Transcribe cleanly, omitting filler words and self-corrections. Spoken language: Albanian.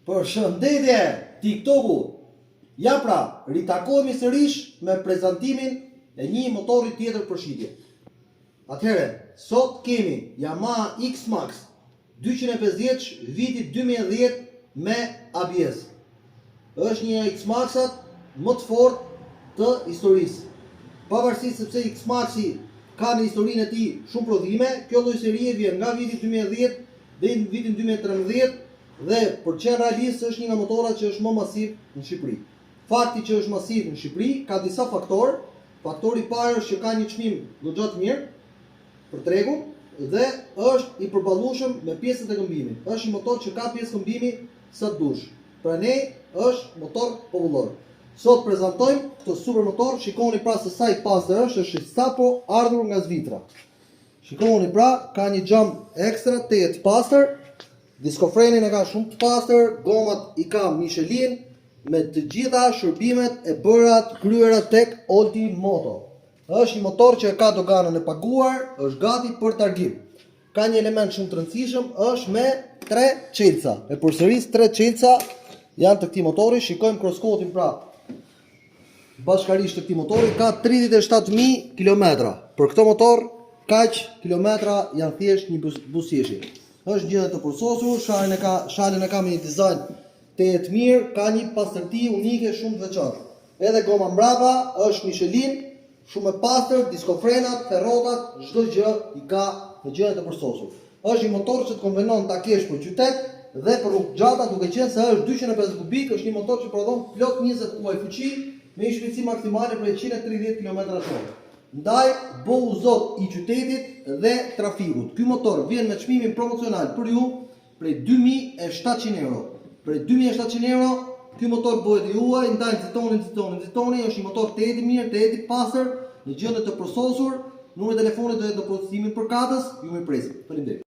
Për shëndetje TikToku. Ja pra, ritakohemi sërish me prezantimin e një motori tjetër për shitje. Atëherë, sot kemi Yamaha X-Max 250 vitit 2010 me ABS. Është një X-Maxat më të fortë të historisë. Pavarësisht sepse X-Maxi ka në historinë e tij shumë prodhime, kjo lloj serie vjen nga viti 2010 deri në vitin 2013 dhe për qenë realist është një nga motorat që është më masiv në Shqipëri. Fakti që është masiv në Shqipëri ka disa faktorë. Faktori i parë është që ka një çmim goxha të mirë për tregun dhe është i përballueshëm me pjesët e këmbimit. Është një motor që ka pjesë këmbimi sa të dush. Pra ne është motor popullor. Sot prezantojmë këtë super motor. Shikoni pra se sa i pastër është sapo ardhur nga Zvicra. Shikoni pra, ka një xham ekstra të jetë pastër, diskofrenin e ka shumë të pastër, gomat i ka Michelin me të gjitha shërbimet e bëra të kryera tek Olti Moto. Është një motor që ka doganën e paguar, është gati për targim. Ka një element shumë të rëndësishëm, është me 3 çelësa. E përsëris 3 çelësa janë të këtij motori. Shikojmë cross-coatin pra. Bashkarisht të këtij motori ka 37.000 kilometra. Për këtë motor kaq kilometra janë thjesht një buzëqeshi. Është gjë të përsosur, shalën e ka me një dizajn të jetë mirë, ka një pastërti unike shumë të veçantë. Edhe goma mbrapa është Michelin, shumë e pastër, diskofrenat, ferrotat, çdo gjë i ka në gjë të përsosur. Është një motor që të konvenon ta kesh për qytet dhe për rrugë gjata, duke qenë se është 250 kubik, është një motor që prodhon plot 20 kuaj fuqi me një shpejtësi maksimale prej 130 km/h. Ndaj bëhu zot i qytetit dhe trafikut. Ky motor vjen me çmimin promocional për ju prej 2.700 euro. Prej 2.700 euro, ky motor bëhet i juaj, ndaj nxitoni, është një motor të jetë mirë, të jetë i pastër, në gjendje të përsosur. Numri i telefonit do jetë në procesimin për katës, ju më presim. Faleminderit.